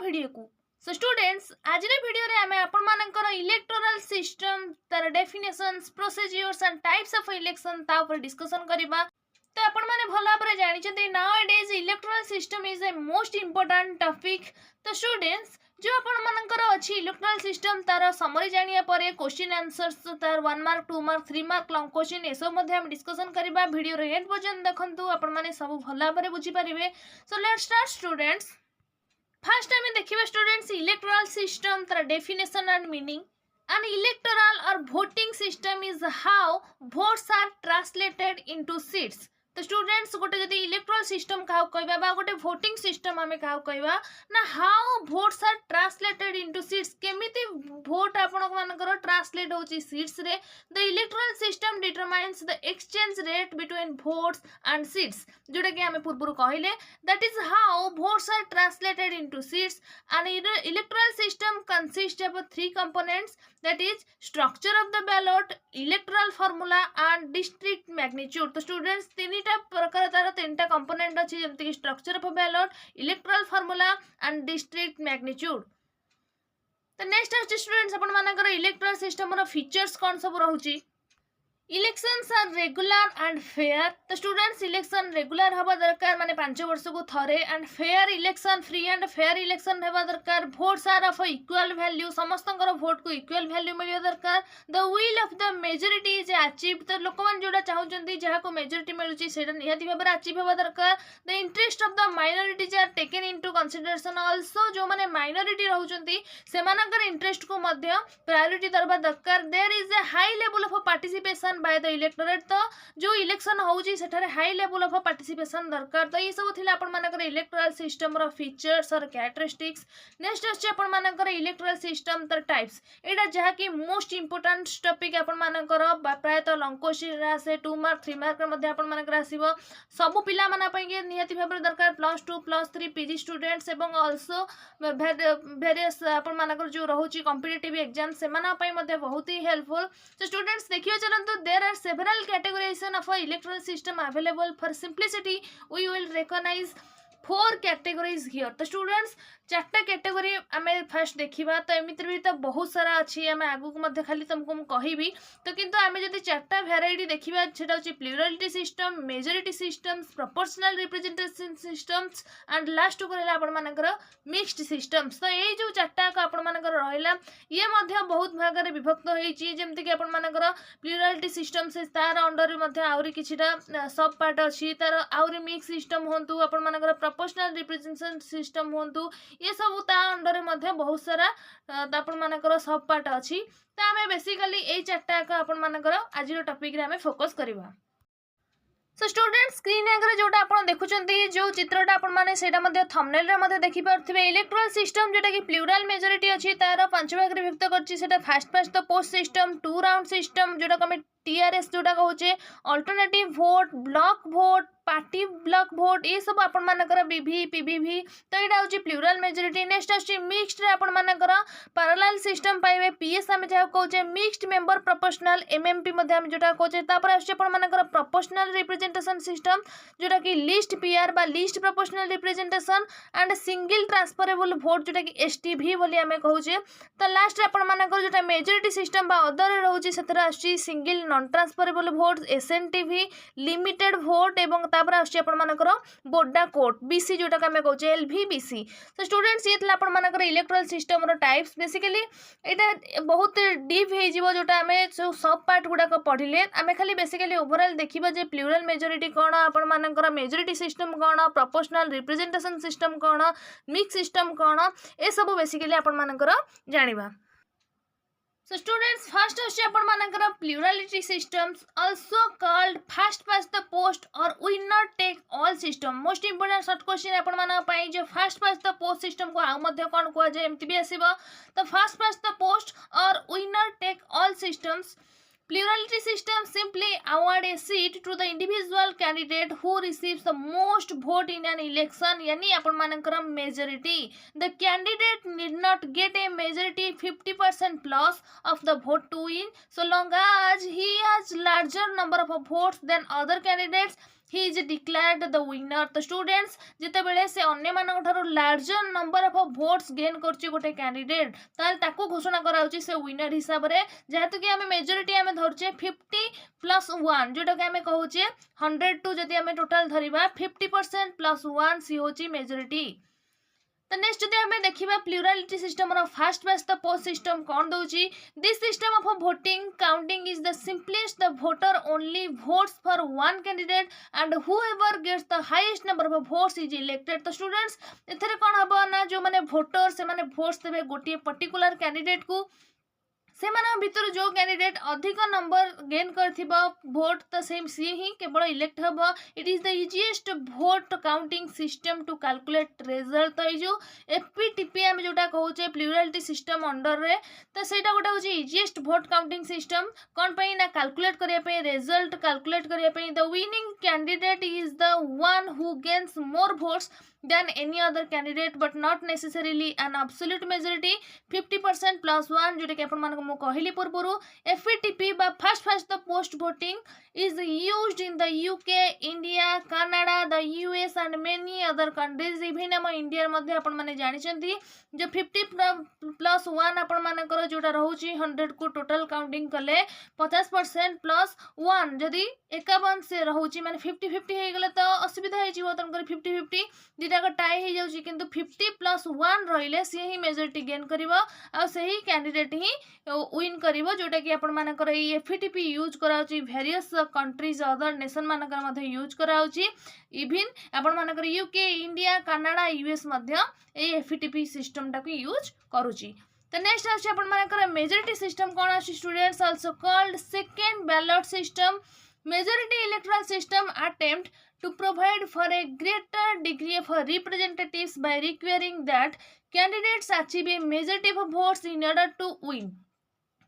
Video को। So students आज video रे आमे आपण मानकर इलेक्टोरल सिस्टम तार definitions procedures and types of election ता ऊपर डिस्कशन करिबा। तो आपण माने भला भाबरे जानि छथि now days electoral system is a most important topic. तो स्टूडेंट्स जो आपण मानकर अछि इलेक्टोरल सिस्टम तार समरी जानिया परे क्वेश्चन आंसर्स तार 1 mark 2 mark 3 mark long question एसो मध्ये हम डिस्कशन करिबा। वीडियो रे एंड पर्यंत देखंतु आपण माने सब भला भाबरे बुझी परिबे। So let's start students. First time देखिए स्टूडेंट्स इलेक्टोरल सिस्टम तार definition and meaning. An electoral or voting system is how votes are translated into seats। तो स्टूडेंट्स गोटे जदि इलेक्टोरल सिस्टम क्या कहबा बा गोटे वोटिंग सिस्टम आमे क्या कहबा ना how votes are translated into seats. केमिति वोट आपण मानकर ट्रांसलेट होची सीट्स रे। The electoral system determines the exchange rate between votes and seats जोटा कि आमे पूर्व कहले that is how votes are translated into seats. And electoral system consist of 3 components that is structure of the ballot, electoral formula and district magnitude। तो students तीनटा प्रकार तार तीनटा कंपोनेंट अछि जेमति कि structure of ballot, electoral formula and district magnitude. तो next अछि स्टूडेंट्स अपन मानकर इलेक्टोरल सिस्टम रो फीचर्स कोन सब रहउची। Elections are regular and fair. तो स्टूडेंट्स इलेक्शन रेगुलर हवा दरकार माने 5 वर्ष को थरे and fair election free and fair election हेबा दरकार। Votes are of equal value समस्तंकर वोट को इक्वल वैल्यू मिलियो दरकार। The will of the majority is achieved. तो लोक मान जोडा चाहुचंती जहा को मेजॉरिटी मिलुची सेटा निहाती भाबरे अचीव हेबा दरकार। The interest of the minorities are taken into consideration. Also जो माने माइनॉरिटी रहउचंती सेमानकर इंटरेस्ट को मध्य प्रायोरिटी दरबा दरकार। There is a high level of participation by the electorate. तो जो इलेक्शन होउची सेठारे हाई लेवल ऑफ पार्टिसिपेशन दरकार। तो ये सब थिला आपण मानकर इलेक्टोरल सिस्टम रो फीचर्स और कैरेक्टरिस्टिक्स। नेक्स्ट अछि आपण मानकर इलेक्टोरल सिस्टम तर टाइप्स। एटा जहा कि मोस्ट इंपोर्टेंट टॉपिक आपण मानकर प्राय तो लॉन्ग क्वेश्चन आसे 2 मार्क 3 मार्क मध्ये आपण मानकर आसीबो। सब पिला माना पई के नियति भाबरे दरकार +2 +3 पीजी स्टूडेंट्स एवं आल्सो वेरियस आपण मानकर जो रहउची कॉम्पिटिटिव एग्जाम से माना पई मध्ये बहुत ही हेल्पफुल। तो स्टूडेंट्स देखियो चलंतु there are several categorization of a electoral system available। for simplicity we will recognize 4 categories here। तो स्टूडेंट्स 4टा कैटेगरी आमे फर्स्ट देखिबा। तो एमित्र भी तो बहुत सारा अछि आमे आगु को मध्ये खाली तुमको हम कहिबी। तो किंतु आमे जदि 4टा वैरायटी देखिबा सेटा होची plurality system, majority systems, proportional representation systems and last को रहला आपण मानकर मिक्स्ड सिस्टम्स। तो ए जो 4टा को आपण मानकर रहला ये मध्ये बहुत भाग रे विभक्त होईची। जेमति कि आपण मानकर प्लुरालिटी सिस्टम से तार अंडर मध्ये आउरी किछिटा सब पार्ट अछि। तार आउरी मिक्स सिस्टम होंतु आपण मानकर प्रोपोर्शनल रिप्रेजेंटेशन सिस्टम होंतु ये सब ता अंडर मध्ये बहुत सारा आपण मानकर सब पार्ट अछि। त आमे बेसिकली ए 4टा को आपण मानकर आज रो टॉपिक रे आमे फोकस करबा। सो स्टूडेंट स्क्रीन आगे जोटा आपण देखुचंती जो चित्रटा आपण माने सेटा मध्ये थंबनेल रे मध्ये देखि पारथिबे। इलेक्टोरल सिस्टम जोटा कि प्लुरल मेजॉरिटी अछि तार 5 भाग रे विभक्त करछि। सेटा first the post system, 2 round system जोटा कमे टीआरएस जोटा कहउचे, alternative vote, block vote, party block vote ये सब आपण मानकर बीवी पीवीवी। तो एटा होची प्लुरल मेजॉरिटी। नेक्स्ट अछि मिक्स्ड रे आपण मानकर पैरेलल सिस्टम पाइबे। पीएस हम जा कहउचे मिक्स्ड मेंबर प्रोपोर्शनल, एमएमपी मध्ये हम जोटा कहउचे। तापर अछि आपण मानकर प्रोपोर्शनल रिप्रेजेंटेशन सिस्टम जोटा कि लिस्ट पीआर बा list proportional representation and single transferable vote जोटा कि एसटीवी बोली हम कहउचे। तो लास्ट रे आपण मानकर जोटा मेजॉरिटी सिस्टम बा अदर रे रहउची सेतरा अछि single non transferable vote, SNTV, limited vote एवं तापर आछि आपण मानकर बोर्डा कोड बीसी जोटा का हम कहउचे एलवीबीसी। तो स्टूडेंट्स ये थला आपण मानकर इलेक्टोरल सिस्टम रो टाइप्स। बेसिकली एटा बहुत डीप हे जिवो जोटा हमें जो सब पार्ट गुडा को पढिले हमें खाली बेसिकली ओवरऑल देखिबा जे प्लुरल मेजॉरिटी कोन, आपण मानकर मेजॉरिटी सिस्टम कोन, प्रोपोर्शनल रिप्रेजेंटेशन सिस्टम कोन, मिक्स सिस्टम कोन ए सब बेसिकली आपण मानकर जानिबा। So students first अछि आपण मानकर plurality systems also called fast past the post or winner take all system। Most important short question आपण मानक पई जो fast past the post system को आ मध्ये कोन को जे एमटी भी आसीबो। तो फास्ट पास्ट द पोस्ट और winner take all systems plurality system simply award a seat to the individual candidate who receives the most vote in an election। यानी अपन मानकर majority। The candidate need not get a majority 50% plus of the vote to win so long as he has larger number of votes than other candidates he is declared the winner. तो students जितेबेले से अन्य मानक ठारो larger number of votes gain करछि गोटे candidate ताल ताको घोषणा कराउछि से विनर हिसाब रे जेहेतु कि आमे मेजॉरिटी आमे धरछे 50+1 जोटा कि आमे कहूचे 100 जदि आमे टोटल धरिबा 50%+1 सी होछि मेजॉरिटी। तो नेक्स्ट जदि आमे देखिबा प्लुरालिटी सिस्टम रो first past the post system कोन दउची this system of voting counting is the simplest the voter only votes for one candidate and whoever gets the highest number of votes is elected। तो students एथरे कोन हबो ना जो माने voter से माने votes देबे गोटे पर्टिकुलर कैंडिडेट को से भितर जो कैंडिडेट अधिक नंबर गेन करथिबा वोट तो सेम सी ही केवल इलेक्ट हबो। It is the easiest vote counting system to calculate result. तो जो एफपीटीपी आम जोटा कहूचे प्लुरालिटी सिस्टम अंडर रे तो सेटा गोटे होची इजीएस्ट वोट काउंटिंग सिस्टम कोन पई ना कैलकुलेट करिया पई रिजल्ट कैलकुलेट करिया पई the winning candidate is the one who gains more votes than any other candidate but not necessarily an absolute majority 50%+1 जोटा कि अपन मानको मु कहली पूर्वरु FPTP बा fast the post voting is used in the UK, India, Canada, the US and many other countries। Even हम India मध्ये अपन माने जानि छथि जो 50+1 अपन मानकर जोटा रहउची 100 को टोटल काउंटिंग कले 50%+1 जदि 51 से रहउची माने 50-50 हे गेले तो असुविधा हे जीव तन कर 50-50 दिटा को टाई हे जाउची किंतु 50+1 रहिले से ही मेजॉरिटी गेन करिवो आ सही कैंडिडेट ही विन करिवो जोटा कि अपन मानकर ई एफपीटीपी यूज कराउची वेरियस कंट्रीज अदर नेशन मानकर मध्ये यूज कराउची इवन अपन मानकर यूके, इंडिया, कनाडा, यूएस मध्ये ए एफपीटीपी सिस्टम टाको यूज करूची। तो नेक्स्ट आछि अपन मानकर मेजॉरिटी सिस्टम कोन आछि students also called second ballot system. Majority electoral system attempt to provide for a greater degree of representatives by requiring that candidates achieve a majority of votes in order to win।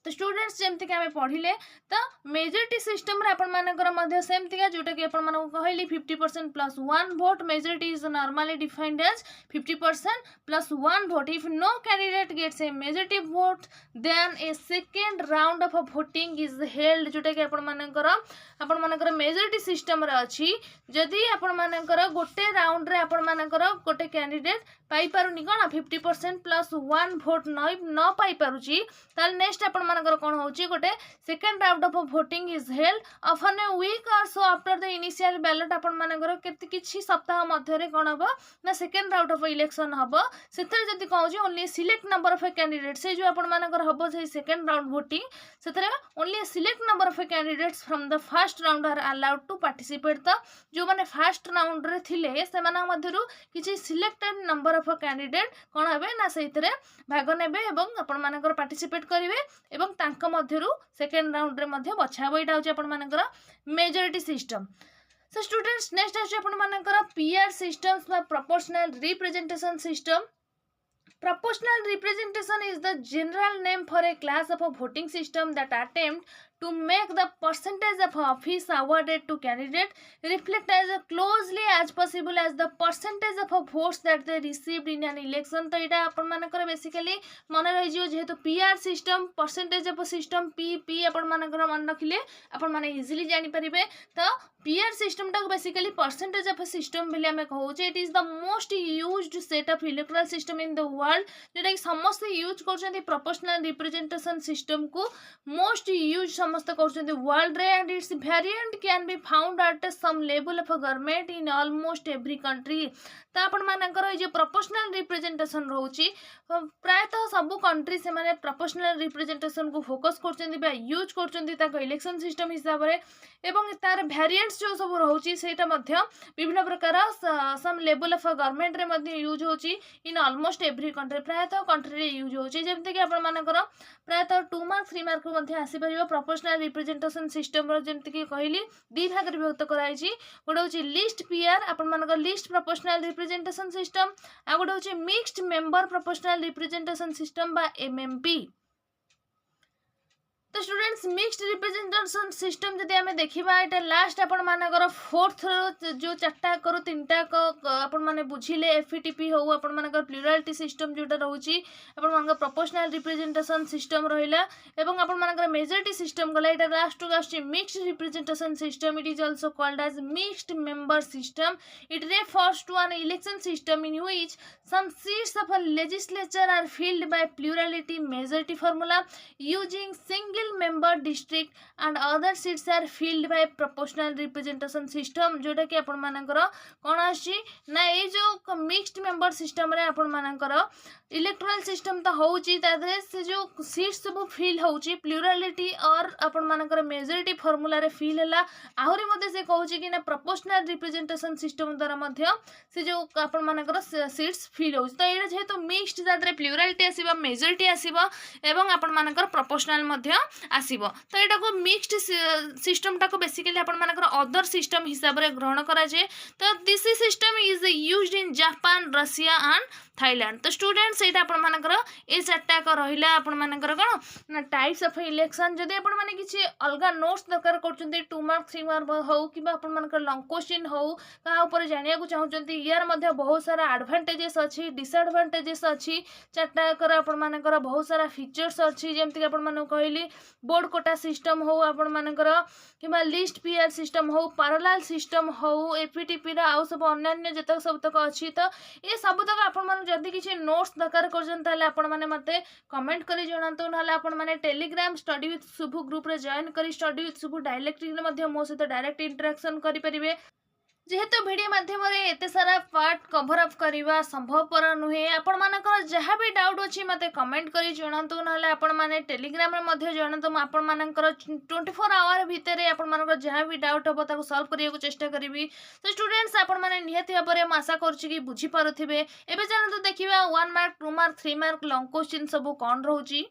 तो students जेमती कि आमे पढ़िले तो majority system रे अपन मानकर मध्ये सेमती का जोटा कि अपन मानको कहली 50%+1 vote majority is normally defined as 50%+1 vote। if no candidate gets a majority vote then a second round of voting is held जोटा कि अपन मानकर मेजॉरिटी सिस्टम रे अछि जदि अपन मानकर गोटे राउंड रे अपन मानकर गोटे कैंडिडेट पाई पारुनी कोन 50%+1 vote न पाई पारुची ताल नेक्स्ट अपन मानकर कोन होची गोटे second round of voting is held often a week or so after the initial ballot अपन मानकर केते किछि सप्ताह मध्य रे कोन हबो ना सेकंड राउंड ऑफ इलेक्शन हबो सेथरे जति कहूची only select number of candidate से जो अपन मानकर हबो से सेकंड राउंड वोटिंग सेथरे only select number of candidates from the first round are allowed to participate. तो जो माने फर्स्ट राउंड रे थिले से माना मध्यरु किछि सिलेक्टेड नंबर ऑफ कैंडिडेट कोन हबे ना सेथरे भाग नेबे एवं अपन मानकर पार्टिसिपेट करिवे एवं तांका मध्यरु सेकंड राउंड रे मध्ये बछाबो। एटा होची अपन मानकर majority system. So students next होची अपन मानकर पीआर सिस्टम्स बा proportional representation system. Proportional representation is the general name for a class of a voting system that attempt to make the percentage of office awarded to candidate reflect as closely as possible as the percentage of votes that they received in an election। तो इटा अपन मानकर basically मन रहि जियो जेहेतु PR system percentage of system पी अपन मानकर मन रखिले अपन माने इजीली जानि परिबे। तो पीआर सिस्टम टा बेसिकली परसेंटेज ऑफ सिस्टम बिले हमें कहउचे it is the most used set of electoral system in the world जेटा कि समस्त यूज करछन्ती प्रोपोर्शनल रिप्रेजेंटेशन सिस्टम को मोस्ट यूज समस्त करछन्ती वर्ल्ड रे and it's variant can be found at some level of government in almost every country. तो अपन मानकर जे प्रोपोर्शनल रिप्रेजेंटेशन रहउची प्रायतः सब कंट्री से माने प्रोपोर्शनल रिप्रेजेंटेशन को फोकस करछन्ती बा यूज करछन्ती ताको इलेक्शन सिस्टम हिसाब रे एवं तार वेरिएंट्स जो सब रहउची सेटा मध्य विभिन्न प्रकार सम लेवल ऑफ गवर्नमेंट रे मध्य यूज होची इन ऑलमोस्ट एवरी कंट्री प्रायतः कंट्री रे यूज होची जेमते कि अपन मानकर प्रायतः 2 मार्क 3 मार्क मध्य आसी परिबो प्रोपोर्शनल रिप्रेजेंटेशन सिस्टम रो जेमते कि कहली दी भाग रे विभक्त कराइची गोटे होची लिस्ट पीआर अपन मानकर लिस्ट प्रोपोर्शनल रिप्रेजेंटेशन सिस्टम आ गोटे होची mixed member proportional representation system बा एमएमपी। तो स्टूडेंट्स मिक्स्ड रिप्रेजेंटेशन सिस्टम जदि आम देखा यहाँ लास्ट आपण मानकर फोर्थ जो चार्टा कर तीनटा आपण मैंने बुझिले एफईटीपी हो आपण मानकर प्लुरालिटी सिस्टम जोटा रोचे आपण मानकर प्रोपोर्शनल रिप्रेजेंटेशन सिस्टम रहिला एवं आपण मानकर मेजॉरिटी सिस्टम गला यहाँ लास्ट को आछी mixed representation system it is also called as mixed member system it refers to an election system in which some seats of a legislature are filled by plurality majority formula using single member district and other seats are filled by proportional representation system जोटा कि आपण मानकर कोन आछि ना ए जो mixed member system रे आपण मानकर इलेक्टोरल सिस्टम तो होउची तादरे से जो सीट्स सब फिल होउची प्लुरालिटी और आपण मानकर मेजॉरिटी फार्मूला रे फिल हला आहुरी मध्ये से कहउची कि ना प्रोपोर्शनल रिप्रेजेंटेशन सिस्टम द्वारा मध्ये से जो आपण मानकर सीट्स फिल होउची तो एटा जेहेतु मिक्स्ड तादरे प्लुरालिटी आसीबा मेजॉरिटी आसीबा एवं आपण मानकर प्रोपोर्शनल मध्ये आसीबो तो एटा को मिक्स्ड सिस्टम टा को बेसिकली आपण मानकर अदर सिस्टम हिसाब रे ग्रहण करा जे तो this system is used in Japan Russia and Thailand तो स्टूडेंट्स एटा आपण मानकर ए चारटा को रहिला आपण मानकर कोन ना टाइप्स ऑफ इलेक्शन जदि आपण माने किछि अलगा नोट्स दरकार करचंती 2 मार्क 3 मार्क हो किबा आपण मानकर लॉन्ग क्वेश्चन हो का ऊपर जानिया को चाहउचंती यार मध्ये बहुत सारा एडवांटेजेस अछि डिसएडवांटेजेस अछि चारटा कर आपण मानकर बहुत सारा फीचर्स अछि जेमति आपण माने कहली बोर्ड कोटा सिस्टम हो आपण मानकर किबा लिस्ट पीआर सिस्टम हो पैरेलल सिस्टम हो एपीटीपी रा आउ सब अन्य जतक सब तक अछि तो ए सब तक आपण माने जदि किछि नोट्स दरकार करजन ताले आपण माने मते कमेंट करी जणांतो नहले आपण माने Telegram study with Subhu group रे जॉइन करी स्टडी विथ सुभु डायरेक्टली मध्ये मो सहित डायरेक्ट इंटरेक्शन करि परिबे जेहेतु वीडियो माध्यम एते सारा पार्ट कवर अप करवा संभवपर नुहे आपण मानकर जहाँ भी डाउट अच्छी मत कमेंट करी जणांतु ना आपण माने टेलीग्राम रे मध्ये जणांतु आपण मानकर 24 आवर भितर आपण मानकर जहाँ भी डाउट हो ताको सॉल्व करिया को चेष्टा करिवि तो स्टूडेंट्स आपण माने निहति भाबरे हम आशा करछि कि बुझी पारुथिबे एबे जानतु देखिबा 1 mark 2 mark 3 mark long question सब कोन रहउची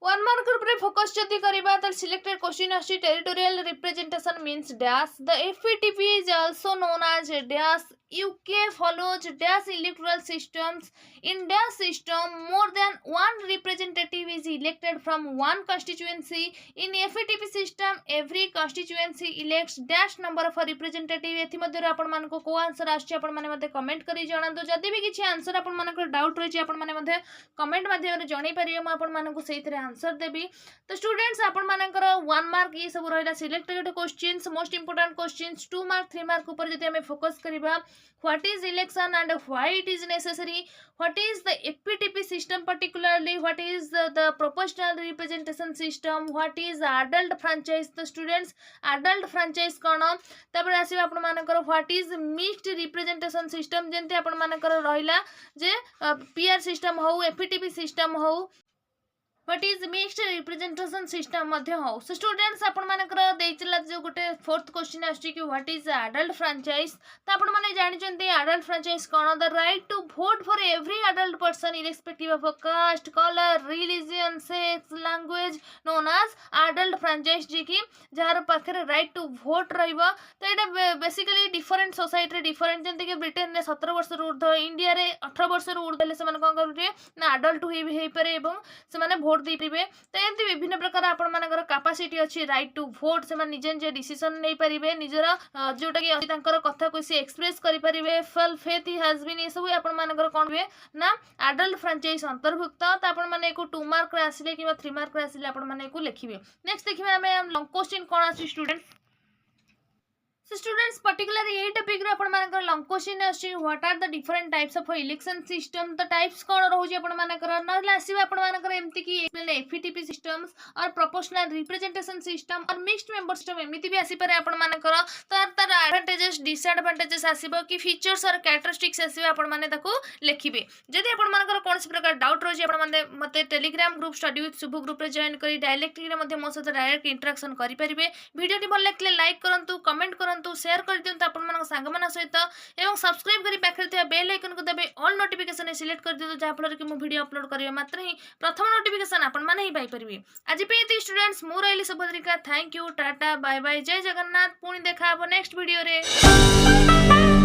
वन मार्क ऊपर फोकस जदि करबा त सिलेक्टेड क्वेश्चन आछि territorial representation means dash the FPTP is also known as dash UK follows dash electoral systems. In dash system, more than one representative is elected from one constituency. In FATP system, every constituency elects dash number of representative. एथि मध्ये आपण मानको को answer आछि आपण माने मध्ये comment करी जणांतो जदि भी किछि आंसर आपण मानकर डाउट रहि आपण माने मध्ये कमेंट माध्यम रे जणाई परिबे म आपण मानको सेहितरे आंसर देबी तो स्टूडेंट्स आपण मानकर 1 मार्क ये सब रहिला selected questions most important questions 2 mark 3 mark ऊपर जदि हमें फोकस करबा what is election and why it is necessary, what is the FPTP system particularly, what is the proportional representation system, what is adult franchise the students adult franchise कोन तबरे आसी आपण मानकर what is mixed representation system जेंते आपण मानकर रहिला जे PR system हो FPTP system हो what is mixed representation system मध्ये हो सो स्टूडेंट्स आपण मानकर देइचला जो गोटे फोर्थ क्वेश्चन आछि कि व्हाट इज एडल्ट फ्रैंचाइज तो आपण माने जानि चंती एडल्ट फ्रैंचाइज कोन the right to vote for every adult person irrespective of caste colour religion sex language known as adult franchise जे कि जार पाखरे राइट टू वोट रहइबो तो एटा बेसिकली डिफरेंट सोसाइटी रे डिफरेंट जंती कि ब्रिटेन रे 17 वर्ष रो ऊर्ध्व इंडिया रे 18 वर्ष रो ऊर्ध्व ले से मन कोन करबे ना एडल्ट हे पारे एवं से माने वोट दे परिबे तो एमती विभिन्न प्रकार आपण मानकर कैपेसिटी अछि राइट टू वोट से माने निजे निजे डिसीजन नै परिबे निजर जोटा कि तांकर कथा को से एक्सप्रेस करि परिबे फल फेथ ही हैज बीन ये सब आपण मानकर कोन बे ना एडल्ट फ्रैंचाइज अंतर्भुक्त तो आपण माने को 2 मार्क रे आसीले किबा 3 मार्क रे आसीले आपण माने को लिखिबे नेक्स्ट देखिबे हम लॉन्ग क्वेश्चन कोन आछि स्टूडेंट So students particularly ये टॉपिक रे आपण मानकर लॉन्ग क्वेश्चन अछि what are the different types of election system तो टाइप्स कोन रहउछि आपण मानकर नला आसीबा आपण मानकर एमति कि एफईटीपी सिस्टम्स और प्रोपोर्शनल रिप्रेजेंटेशन सिस्टम और मिक्स्ड मेंबर सिस्टम एमिति भी आसी पारे आपण मानकर तार एडवांटेजेस डिसएडवांटेजेस आसीबो कि फीचर्स और कैरेक्टरिस्टिक्स आसीबो आपण माने ताको लिखिबे जदि आपण मानकर कोनसी प्रकार डाउट रहउछि आपण माने मते Telegram group study with Subhu group रे जॉइन करी डायरेक्टली रे मध्ये मो साथ डायरेक्ट इंटरेक्शन करि परिबे वीडियो टी भल लागले लाइक करंतु कमेंट करंतु शेयर कर दियंतु आपण मन संग मन सहित एवं सब्सक्राइब करी पाखरे थिया बेल आइकन को दबे ऑल नोटिफिकेशन सिलेक्ट कर दियंतु जा फल कि मो वीडियो अपलोड करिवे मात्र ही प्रथम नोटिफिकेशन आपण माने ही पाई परिबे आज पे एति स्टूडेंट्स मु रहिली Subhadrika thank you tata bye bye जय जगन्नाथ पुणी देखा नेक्स्ट वीडियो रे।